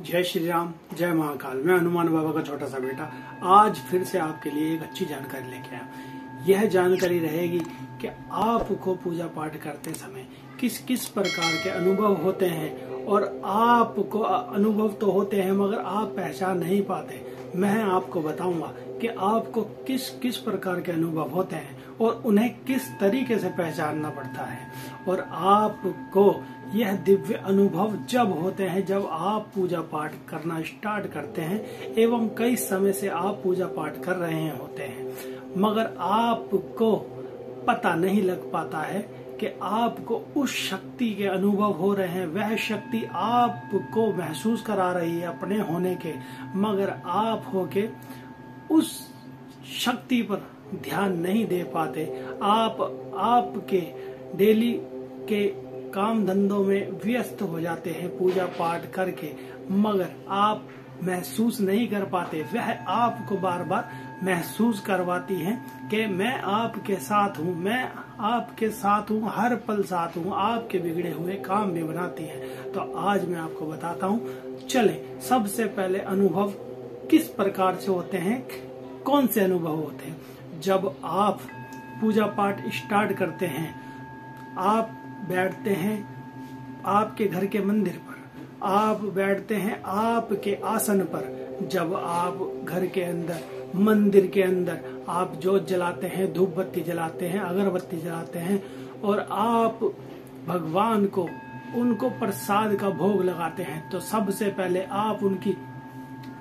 जय श्री राम, जय महाकाल। मैं हनुमान बाबा का छोटा सा बेटा आज फिर से आपके लिए एक अच्छी जानकारी लेके आया। यह जानकारी रहेगी कि आपको पूजा पाठ करते समय किस किस प्रकार के अनुभव होते हैं, और आपको अनुभव तो होते हैं मगर आप पहचान नहीं पाते। मैं आपको बताऊंगा कि आपको किस किस प्रकार के अनुभव होते हैं और उन्हें किस तरीके से पहचानना पड़ता है। और आपको यह दिव्य अनुभव जब होते हैं जब आप पूजा पाठ करना स्टार्ट करते हैं एवं कई समय से आप पूजा पाठ कर रहे होते हैं, मगर आपको पता नहीं लग पाता है कि आपको उस शक्ति के अनुभव हो रहे हैं। वह शक्ति आपको महसूस करा रही है अपने होने के, मगर आप होके उस शक्ति पर ध्यान नहीं दे पाते। आपके डेली के काम धंधों में व्यस्त हो जाते हैं पूजा पाठ करके, मगर आप महसूस नहीं कर पाते। वह आपको बार बार महसूस करवाती है कि मैं आपके साथ हूँ, मैं आपके साथ हूँ, हर पल साथ हूँ। आपके बिगड़े हुए काम भी बनाती है। तो आज मैं आपको बताता हूँ। चले, सबसे पहले अनुभव किस प्रकार से होते हैं, कौन से अनुभव होते हैं। जब आप पूजा पाठ स्टार्ट करते हैं, आप बैठते हैं आपके घर के मंदिर पर, आप बैठते हैं आपके आसन पर। जब आप घर के अंदर मंदिर के अंदर आप जोत जलाते हैं, धूप बत्ती जलाते हैं, अगरबत्ती जलाते हैं और आप भगवान को उनको प्रसाद का भोग लगाते हैं, तो सबसे पहले आप उनकी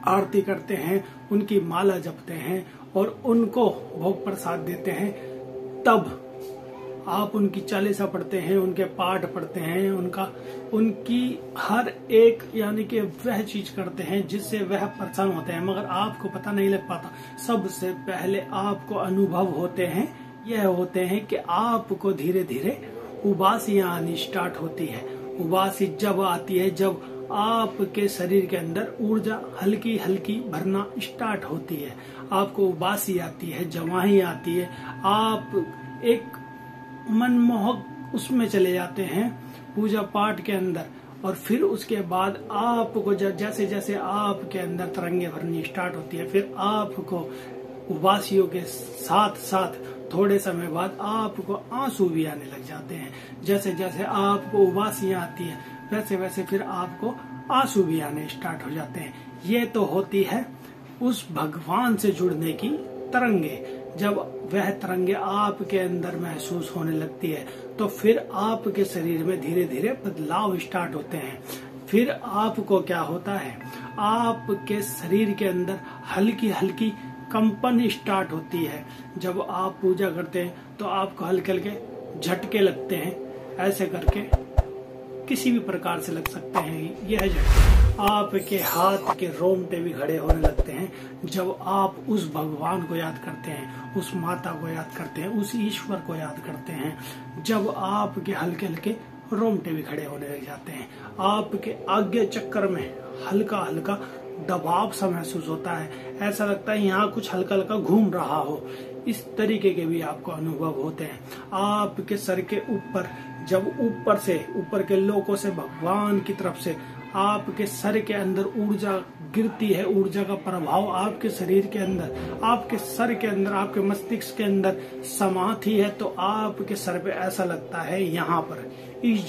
आरती करते हैं, उनकी माला जपते हैं और उनको भोग प्रसाद देते हैं। तब आप उनकी चालीसा पढ़ते हैं, उनके पाठ पढ़ते हैं, उनकी हर एक यानी कि वह चीज करते हैं जिससे वह प्रसन्न होते हैं, मगर आपको पता नहीं लग पाता। सबसे पहले आपको अनुभव होते हैं, यह होते हैं कि आपको धीरे धीरे उबासियां आनी स्टार्ट होती है। उबासी जब आती है जब आपके शरीर के अंदर ऊर्जा हल्की हल्की भरना स्टार्ट होती है, आपको उबासी आती है, जवाही आती है, आप एक मनमोहक उसमें चले जाते हैं पूजा पाठ के अंदर। और फिर उसके बाद आपको जैसे जैसे आपके अंदर तरंगे भरनी स्टार्ट होती है, फिर आपको उबासियों के साथ साथ थोड़े समय बाद आपको आंसू भी आने लग जाते हैं। जैसे जैसे आपको उबासियां आती है वैसे वैसे फिर आपको आंसू भी आने स्टार्ट हो जाते हैं। ये तो होती है उस भगवान से जुड़ने की तरंगे। जब वह तरंगे आपके अंदर महसूस होने लगती है तो फिर आपके शरीर में धीरे धीरे बदलाव स्टार्ट होते हैं। फिर आपको क्या होता है, आपके शरीर के अंदर हल्की हल्की कंपन स्टार्ट होती है। जब आप पूजा करते हैं तो आपको हल्के हल्के झटके लगते हैं, ऐसे करके किसी भी प्रकार से लग सकते हैं। यह झटके आपके हाथ के रोंगटे भी खड़े होने लगते हैं जब आप उस भगवान को याद करते हैं, उस माता को याद करते हैं, उस ईश्वर को याद करते हैं। जब आपके हल्के हल्के रोंगटे भी खड़े होने लग जाते हैं, आपके आज्ञा चक्र में हल्का हल्का दबाव सा महसूस होता है, ऐसा लगता है यहाँ कुछ हल्का हल्का घूम रहा हो। इस तरीके के भी आपको अनुभव होते हैं। आपके सर के ऊपर जब ऊपर से ऊपर के लोकों से भगवान की तरफ से आपके सर के अंदर ऊर्जा गिरती है, ऊर्जा का प्रभाव आपके शरीर के अंदर, आपके सर के अंदर, आपके मस्तिष्क के अंदर समाती है, तो आपके सर पे ऐसा लगता है, यहाँ पर इस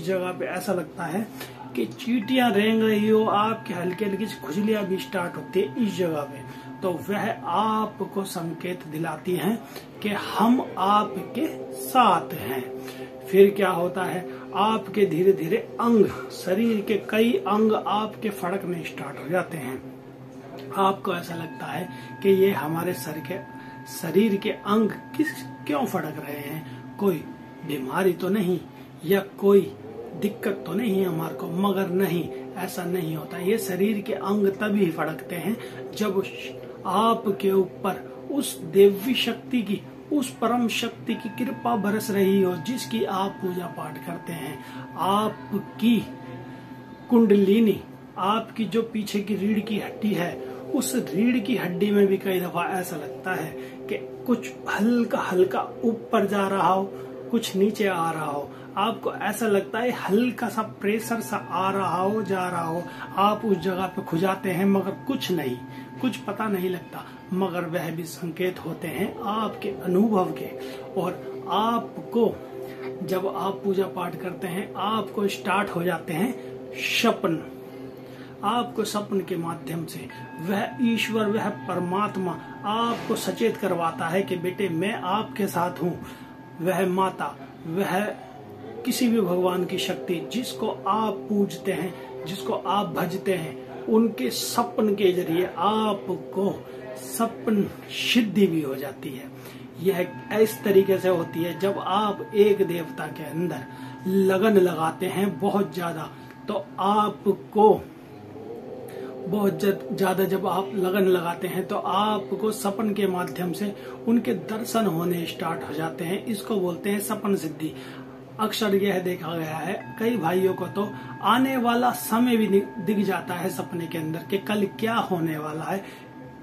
जगह पे ऐसा लगता है कि चींटियां रेंग रही हो, आपके हल्की हल्की खुजलियां भी स्टार्ट होती है इस जगह पे। तो वह आपको संकेत दिलाती हैं कि हम आपके साथ हैं। फिर क्या होता है, आपके धीरे धीरे अंग, शरीर के कई अंग आपके फड़कने स्टार्ट हो जाते हैं। आपको ऐसा लगता है कि ये हमारे शरीर के अंग क्यों फड़क रहे हैं, कोई बीमारी तो नहीं या कोई दिक्कत तो नहीं हमारे को, मगर नहीं, ऐसा नहीं होता। ये शरीर के अंग तभी फड़कते हैं जब आपके ऊपर उस देवी शक्ति की, उस परम शक्ति की कृपा बरस रही हो जिसकी आप पूजा पाठ करते हैं। आपकी कुंडलिनी, आपकी जो पीछे की रीढ़ की हड्डी है, उस रीढ़ की हड्डी में भी कई दफा ऐसा लगता है कि कुछ हल्का हल्का ऊपर जा रहा हो, कुछ नीचे आ रहा हो। आपको ऐसा लगता है हल्का सा प्रेशर सा आ रहा हो जा रहा हो, आप उस जगह पे खुजाते हैं मगर कुछ नहीं, कुछ पता नहीं लगता, मगर वह भी संकेत होते हैं आपके अनुभव के। और आपको जब आप पूजा पाठ करते हैं आपको स्टार्ट हो जाते हैं सपन। आपको सपन के माध्यम से वह ईश्वर, वह परमात्मा आपको सचेत करवाता है कि बेटे मैं आपके साथ हूँ। वह माता, वह किसी भी भगवान की शक्ति जिसको आप पूजते हैं, जिसको आप भजते हैं, उनके सपन के जरिए आपको सपन सिद्धि भी हो जाती है। यह इस तरीके से होती है जब आप एक देवता के अंदर लगन लगाते हैं बहुत ज्यादा, तो आपको बहुत ज्यादा जब आप लगन लगाते हैं तो आपको सपन के माध्यम से उनके दर्शन होने स्टार्ट हो जाते हैं। इसको बोलते हैं सपन सिद्धि। अक्सर यह देखा गया है कई भाइयों को तो आने वाला समय भी दिख जाता है सपने के अंदर कि कल क्या होने वाला है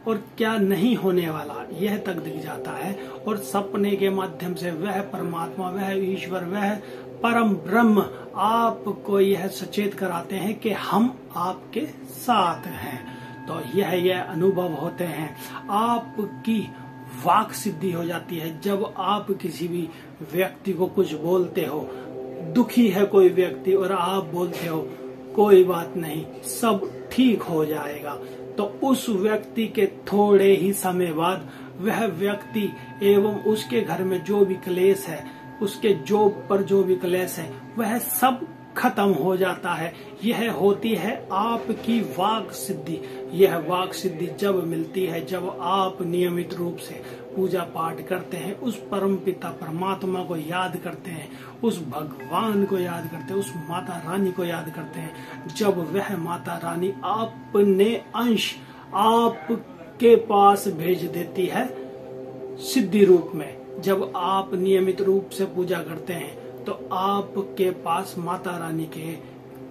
और क्या नहीं होने वाला, यह तक दिख जाता है। और सपने के माध्यम से वह परमात्मा, वह ईश्वर, वह परम ब्रह्म आपको यह सचेत कराते हैं कि हम आपके साथ हैं। तो यह अनुभव होते हैं। आपकी वाक सिद्धि हो जाती है जब आप किसी भी व्यक्ति को कुछ बोलते हो। दुखी है कोई व्यक्ति और आप बोलते हो कोई बात नहीं, सब ठीक हो जाएगा, तो उस व्यक्ति के थोड़े ही समय बाद वह व्यक्ति एवं उसके घर में जो भी क्लेश है, उसके जॉब पर जो भी क्लेश है, वह सब खत्म हो जाता है। यह होती है आपकी वाक सिद्धि। यह वाक सिद्धि जब मिलती है जब आप नियमित रूप से पूजा पाठ करते हैं, उस परम पिता परमात्मा को याद करते हैं, उस भगवान को याद करते हैं, उस माता रानी को याद करते हैं। जब वह माता रानी अपने अंश आपके पास भेज देती है सिद्धि रूप में, जब आप नियमित रूप से पूजा करते हैं तो आपके पास माता रानी के,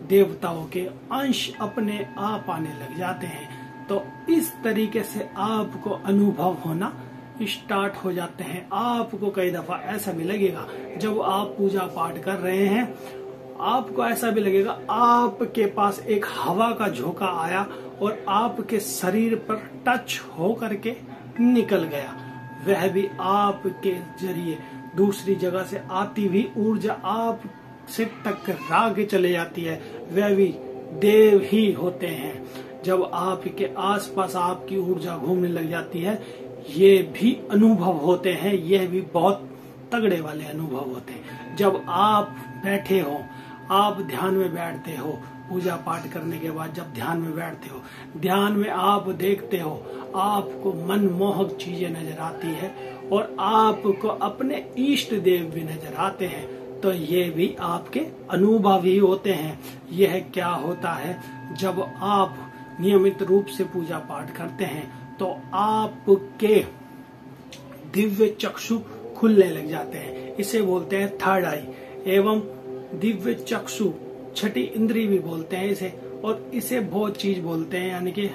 देवताओं के अंश अपने आप आने लग जाते हैं। तो इस तरीके से आपको अनुभव होना स्टार्ट हो जाते हैं। आपको कई दफा ऐसा भी लगेगा जब आप पूजा पाठ कर रहे हैं, आपको ऐसा भी लगेगा आपके पास एक हवा का झोंका आया और आपके शरीर पर टच हो करके निकल गया। वह भी आपके जरिए दूसरी जगह से आती हुई ऊर्जा आप से टकरा के चले जाती है। वह भी देव ही होते हैं। जब आपके आसपास आपकी ऊर्जा घूमने लग जाती है, ये भी अनुभव होते हैं। यह भी बहुत तगड़े वाले अनुभव होते हैं। जब आप बैठे हो, आप ध्यान में बैठते हो, पूजा पाठ करने के बाद जब ध्यान में बैठते हो, ध्यान में आप देखते हो, आपको मनमोहक चीजें नजर आती है और आपको अपने इष्ट देव भी नजर आते हैं, तो ये भी आपके अनुभव ही होते हैं। यह क्या होता है जब आप नियमित रूप से पूजा पाठ करते हैं तो आपके दिव्य चक्षु खुलने लग जाते हैं। इसे बोलते हैं थर्ड आई एवं दिव्य चक्षु, छठी इंद्री भी बोलते हैं इसे, और इसे बहुत चीज बोलते हैं, यानी कि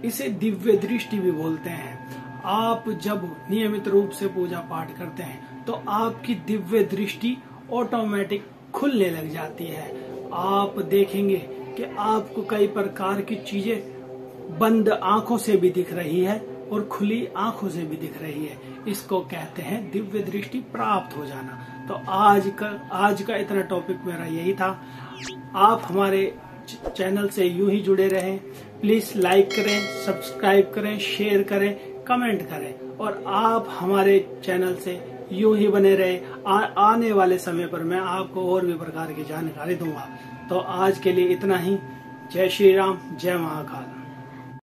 इसे दिव्य दृष्टि भी बोलते हैं। आप जब नियमित रूप से पूजा पाठ करते हैं तो आपकी दिव्य दृष्टि ऑटोमेटिक खुलने लग जाती है। आप देखेंगे कि आपको कई प्रकार की चीजें बंद आंखों से भी दिख रही है और खुली आंखों से भी दिख रही है। इसको कहते हैं दिव्य दृष्टि प्राप्त हो जाना। तो आज का इतना टॉपिक मेरा यही था। आप हमारे चैनल से यूं ही जुड़े रहें। प्लीज लाइक करें, सब्सक्राइब करें, शेयर करें, कमेंट करें, और आप हमारे चैनल से यूं ही बने रहे। आने वाले समय पर मैं आपको और भी प्रकार की जानकारी दूंगा। तो आज के लिए इतना ही। जय श्री राम, जय महाकाल।